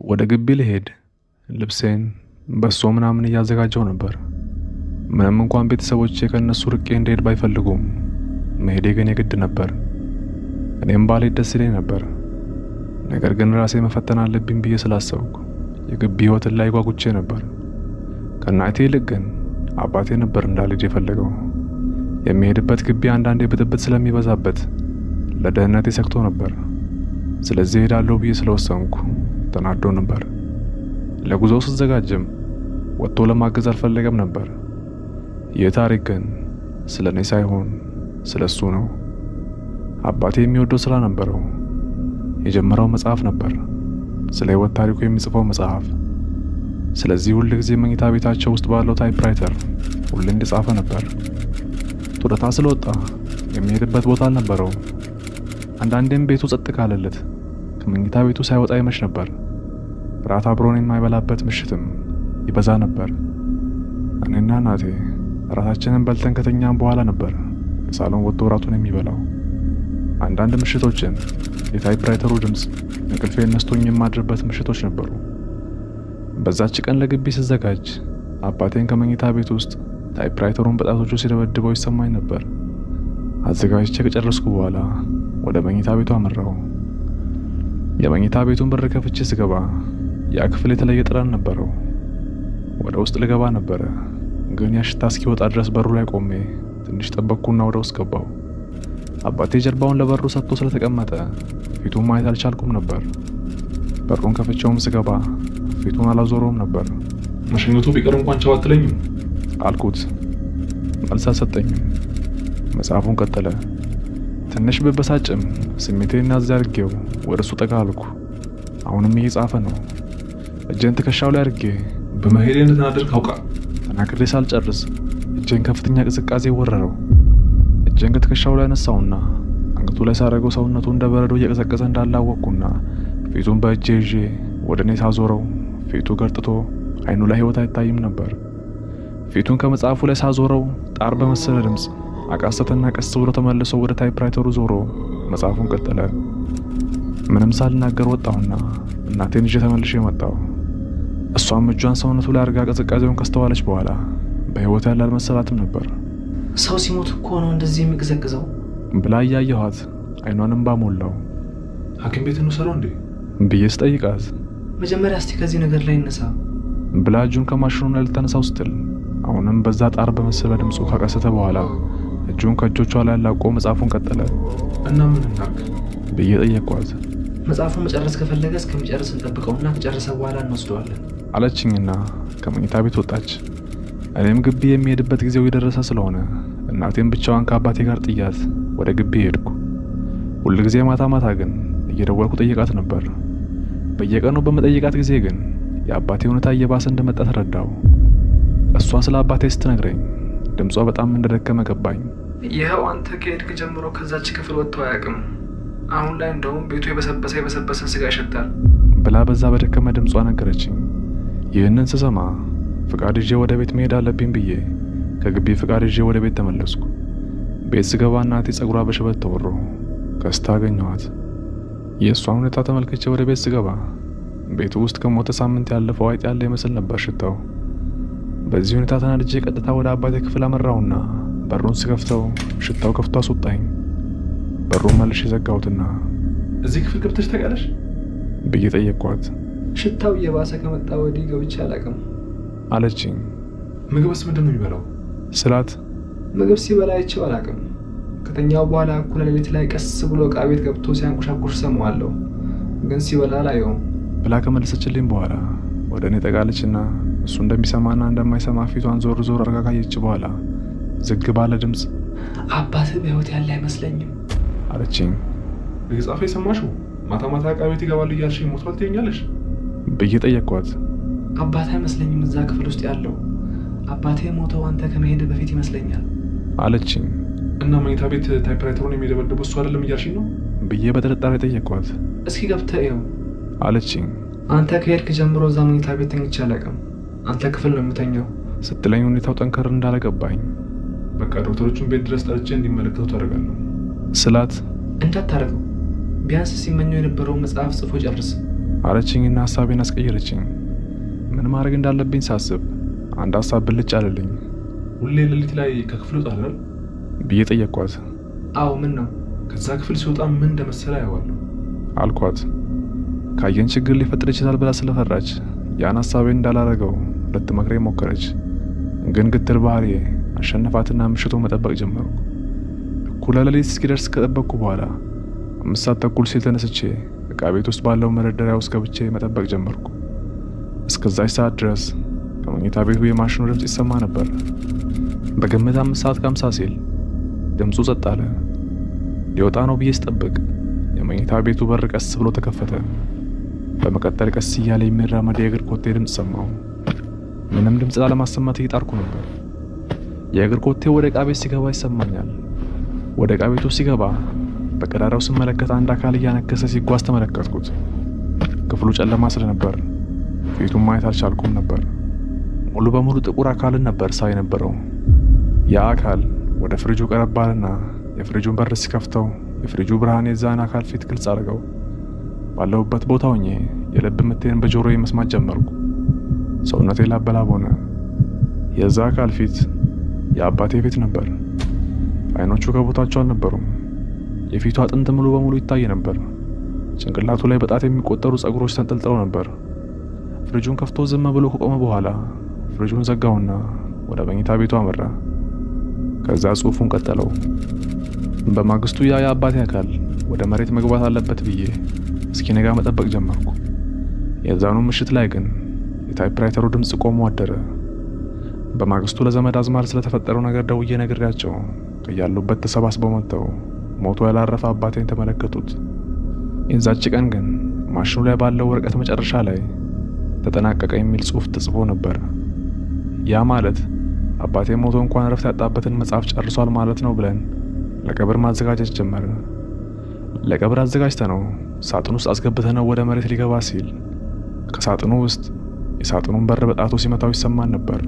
ወደ ግቢ ልሄድ ልብሴን በሶ ምናምን እያዘጋጀው ነበር። ምንም እንኳን ቤተሰቦቼ ከነሱ ርቄ እንድሄድ ባይፈልጉም መሄዴ ግን የግድ ነበር። እኔም ባልሄድ ደስ ይለኝ ነበር። ነገር ግን ራሴ መፈተን አለብኝ ብዬ ስላሰብኩ የግቢ ህይወትን ላይ ጓጉቼ ነበር። ከእናቴ ይልቅ ግን አባቴ ነበር እንዳልሄድ የፈለገው። የሚሄድበት ግቢ አንዳንዴ ብጥብጥ ስለሚበዛበት ለደህንነቴ ሰግቶ ነበር። ስለዚህ እሄዳለሁ ብዬ ስለወሰንኩ ተናዶ ነበር። ለጉዞው ስዘጋጅም ወጥቶ ለማገዝ አልፈለገም ነበር። ይህ ታሪክ ግን ስለኔ ሳይሆን ስለሱ ነው። አባቴ የሚወደው ስራ ነበረው። የጀመረው መጽሐፍ ነበር፣ ስለ ህይወት ታሪኩ የሚጽፈው መጽሐፍ። ስለዚህ ሁል ጊዜ መኝታ ቤታቸው ውስጥ ባለው ታይፕራይተር ሁሌ እንደጻፈ ነበር። ጡረታ ስለወጣ የሚሄድበት ቦታ አልነበረው። አንዳንዴም ቤቱ ጸጥ ካለለት ከመኝታ ቤቱ ሳይወጣ ይመሽ ነበር። ራት አብሮን የማይበላበት ምሽትም ይበዛ ነበር። እኔና እናቴ ራታችንን በልተን ከተኛም በኋላ ነበር ሳሎን ወጥቶ ራቱን የሚበላው። አንዳንድ ምሽቶችን የታይፕራይተሩ ድምፅ እንቅልፌን ነስቶኝ የማድርበት ምሽቶች ነበሩ። በዛች ቀን ለግቢ ስዘጋጅ አባቴን ከመኝታ ቤት ውስጥ ታይፕራይተሩን በጣቶቹ ሲደበድበው ይሰማኝ ነበር። አዘጋጅቼ ከጨረስኩ በኋላ ወደ መኝታ ቤቱ አመራው። የመኝታ ቤቱን በር ከፍቼ ስገባ ያ ክፍል የተለየ ጠረን ነበረው። ወደ ውስጥ ልገባ ነበረ፣ ግን ያ ሽታ እስኪወጣ ድረስ በሩ ላይ ቆሜ ትንሽ ጠበቅኩና ወደ ውስጥ ገባው። አባቴ ጀርባውን ለበሩ ሰጥቶ ስለተቀመጠ ፊቱን ማየት አልቻልኩም ነበር። በሩን ከፍቼውም ስገባ ፊቱን አላዞረውም ነበር። መሸኘቱ ቢቀር እንኳን ቻው አትለኝም አልኩት። መልስ አልሰጠኝም። መጽሐፉን ቀጠለ። ትንሽ ብበሳጭም ስሜቴን ናዝ አድርጌው ወደ እሱ ጠጋ አልኩ። አሁንም እየጻፈ ነው። እጄን ትከሻው ላይ አድርጌ በመሄዴ እንደተናደድክ አውቃ ተናግሬ ሳልጨርስ እጄን ከፍተኛ ቅዝቃዜ ወረረው። እጄን ከትከሻው ላይ ነሳውና አንገቱ ላይ ሳረገው ሰውነቱ እንደ በረዶ እየቀዘቀዘ እንዳላወቅኩና ፊቱን በእጄ ይዤ ወደ እኔ ሳዞረው ፊቱ ገርጥቶ አይኑ ላይ ህይወት አይታይም ነበር። ፊቱን ከመጽሐፉ ላይ ሳዞረው ጣር በመሰለ ድምፅ አቃሰተና ቀስ ብሎ ተመልሶ ወደ ታይፕራይተሩ ዞሮ መጽሐፉን ቀጠለ። ምንም ሳልናገር ወጣሁና እናቴን ይዤ ተመልሼ መጣሁ። እሷም እጇን ሰውነቱ ላይ አድርጋ ቅዝቃዜውን ከስተዋለች በኋላ በህይወት ያለ አልመሰላትም ነበር። ሰው ሲሞት እኮ ነው እንደዚህ የሚቀዘቅዘው ብላ እያየኋት አይኗንም ባሞላው። ሐኪም ቤት እንውሰደው እንዴ ብዬ ስጠይቃት መጀመሪያ እስቲ ከዚህ ነገር ላይ እነሳ ብላ እጁን ከማሽኑ ላይ ልታነሳው ስትል አሁንም በዛ ጣር በመሰለ ድምፁ ካቀሰተ በኋላ እጁን ከእጆቿ ላይ አላቆ መጽሐፉን ቀጠለ። እና ምን እናድርግ ብዬ ጠየቅኳት። መጽሐፉን መጨረስ ከፈለገ እስከሚጨርስ እንጠብቀውና ከጨረሰ በኋላ እንወስደዋለን አለችኝና ከመኝታ ቤት ወጣች። እኔም ግቢ የሚሄድበት ጊዜው የደረሰ ስለሆነ እናቴን ብቻዋን ከአባቴ ጋር ጥያት ወደ ግቢ ሄድኩ። ሁል ጊዜ ማታ ማታ ግን እየደወልኩ ጠይቃት ነበር። በየቀኑ በመጠይቃት ጊዜ ግን የአባቴ ሁኔታ እየባሰ እንደመጣ ተረዳው። እሷ ስለ አባቴ ስትነግረኝ ድምጿ በጣም እንደደከመ ገባኝ። ይኸው አንተ ከሄድክ ጀምሮ ከዛች ክፍል ወጥቶ አያውቅም። አሁን ላይ እንደውም ቤቱ የበሰበሰ ስጋ ይሸታል ብላ በዛ በደከመ ድምጿ ነገረችኝ። ይህንን ስሰማ ፍቃድ ይዤ ወደ ቤት መሄድ አለብኝ ብዬ ከግቢ ፍቃድ ይዤ ወደ ቤት ተመለስኩ። ቤት ስገባ እናቴ ጸጉሯ በሽበት ተወሮ ከስታ አገኘኋት። የእሷን ሁኔታ ተመልክቼ ወደ ቤት ስገባ ቤቱ ውስጥ ከሞተ ሳምንት ያለፈው አይጥ ያለ ይመስል ነበር ሽታው። በዚህ ሁኔታ ተናድጄ ቀጥታ ወደ አባቴ ክፍል አመራውና በሩን ስከፍተው ሽታው ከፍቶ አስወጣኝ። በሩን መልሼ ዘጋሁትና እዚህ ክፍል ገብተሽ ታውቂያለሽ ብዬ ጠየቅኳት። ሽታው እየባሰ ከመጣ ወዲህ ገብቼ አላውቅም አለችኝ። ምግብስ ምንድን ነው የሚበላው ስላት ምግብ ሲበላ አይቼው አላውቅም። ከተኛው በኋላ እኩለ ሌሊት ላይ ቀስ ብሎ ዕቃ ቤት ገብቶ ሲያንቆሻቆሽ ሰማዋለሁ፣ ግን ሲበላ አላየውም ብላ ከመለሰችልኝ በኋላ ወደ እኔ ጠጋለችና እሱ እንደሚሰማና እንደማይሰማ ፊቷን ዞር ዞር አርጋ ካየች በኋላ ዝግ ባለ ድምፅ አባትህ በህይወት ያለ አይመስለኝም አለችኝ። እየጻፈ የሰማሽው ማታ ማታ ዕቃ ቤት ይገባል እያልሽኝ ሞቷል ትይኛለሽ ብዬ ጠየቅኳት። አባትህ አይመስለኝም እዛ ክፍል ውስጥ ያለው። አባትህ ሞተው አንተ ከመሄድ በፊት ይመስለኛል አለችኝ። እና መኝታ ቤት ታይፕራይተሩን የሚደበድበው እሱ አይደለም እያልሽኝ ነው ብዬ በጥርጣሬ ጠየቅኳት። እስኪ ገብተህ እየው አለችኝ። አንተ ከሄድክ ጀምሮ እዛ መኝታ ቤት ተኝቼ አላውቅም። አንተ ክፍል ነው የምተኛው ስትለኝ ሁኔታው ጠንከር እንዳለ ገባኝ። በቃ ዶክተሮቹን ቤት ድረስ ጠርቼ እንዲመለከቱ ታደርጋለሁ ስላት እንዳታረገው፣ ቢያንስ ሲመኘው የነበረውን መጽሐፍ ጽፎ ጨርስ አለችኝና ሀሳቤን አስቀየረችኝ። ምን ማድረግ እንዳለብኝ ሳስብ አንድ ሀሳብ ብልጭ አለልኝ። ሁሌ ሌሊት ላይ ከክፍል ወጣለህ ብዬ ጠየቅኳት። አዎ ምን ነው? ከዛ ክፍል ሲወጣ ምን እንደመሰለ አየዋለሁ አልኳት። ካየን ችግር ሊፈጥር ይችላል ብላ ስለፈራች ያን ሀሳቤን እንዳላረገው ልትመክረኝ ሞከረች። ግን ግትር ባህሪ አሸነፋትና ምሽቱን መጠበቅ ጀመርኩ። እኩለ ሌሊት እስኪደርስ ከጠበቅኩ በኋላ 5 ሰዓት ተኩል ሲል ተነስቼ ዕቃ ቤት ውስጥ ባለው መደርደሪያ ውስጥ ገብቼ መጠበቅ ጀመርኩ። እስከዛች ሰዓት ድረስ ከመኝታ ቤቱ የማሽኑ ድምፅ ይሰማ ነበር። በግምት 5 ሰዓት ከ50 ሲል ድምፁ ጸጥ አለ። ሊወጣ ነው ብዬ ስጠብቅ የመኝታ ቤቱ በር ቀስ ብሎ ተከፈተ። በመቀጠል ቀስ እያለ የሚራመድ የእግር ኮቴ ድምፅ ሰማሁ። ምንም ድምፅ ላለማሰማት እየጣርኩ ነበር። የእግር ኮቴ ወደ ዕቃ ቤት ሲገባ ይሰማኛል። ወደ ዕቃ ቤቱ ሲገባ በቀዳዳው ስመለከት አንድ አካል እያነከሰ ሲጓዝ ተመለከትኩት። ክፍሉ ጨለማ ስለነበር ፊቱን ማየት አልቻልኩም ነበር። ሙሉ በሙሉ ጥቁር አካልን ነበር ሳይ ነበረው። ያ አካል ወደ ፍሪጁ ቀረብ አለና የፍሪጁን በር ሲከፍተው የፍሪጁ ብርሃን የዛን አካል ፊት ግልጽ አድርገው። ባለሁበት ቦታ ሆኜ የልብ ምቴን በጆሮዬ መስማት ጀመርኩ። ሰውነቴ ላበላብ ሆነ። የዛ አካል ፊት የአባቴ ፊት ነበር። አይኖቹ ከቦታቸው አልነበሩም። የፊቱ አጥንት ሙሉ በሙሉ ይታይ ነበር። ጭንቅላቱ ላይ በጣት የሚቆጠሩ ጸጉሮች ተንጠልጥለው ነበር። ፍሪጁን ከፍቶ ዝም ብሎ ከቆመ በኋላ ፍሪጁን ዘጋውና ወደ መኝታ ቤቱ አመራ። ከዛ ጽሑፉን ቀጠለው። በማግስቱ ያ የአባቴ አካል ወደ መሬት መግባት አለበት ብዬ እስኪነጋ መጠበቅ ጀመርኩ። የዛኑ ምሽት ላይ ግን የታይፕራይተሩ ድምፅ ቆሞ አደረ። በማግስቱ ለዘመድ አዝማድ ስለተፈጠረው ነገር ደውዬ ነግሬያቸው ከያሉበት ተሰባስበው መጥተው ሞቶ ያላረፈ አባቴን ተመለከቱት። የዛች ቀን ግን ማሽኑ ላይ ባለው ወረቀት መጨረሻ ላይ ተጠናቀቀ የሚል ጽሑፍ ተጽፎ ነበር። ያ ማለት አባቴ ሞቶ እንኳን እረፍት ያጣበትን መጽሐፍ ጨርሷል ማለት ነው ብለን ለቀብር ማዘጋጀት ጀመርን። ለቀብር አዘጋጅተነው ሳጥን ውስጥ አስገብተነው ወደ መሬት ሊገባ ሲል ከሳጥኑ ውስጥ የሳጥኑን በር በጣቱ ሲመታው ይሰማን ነበር።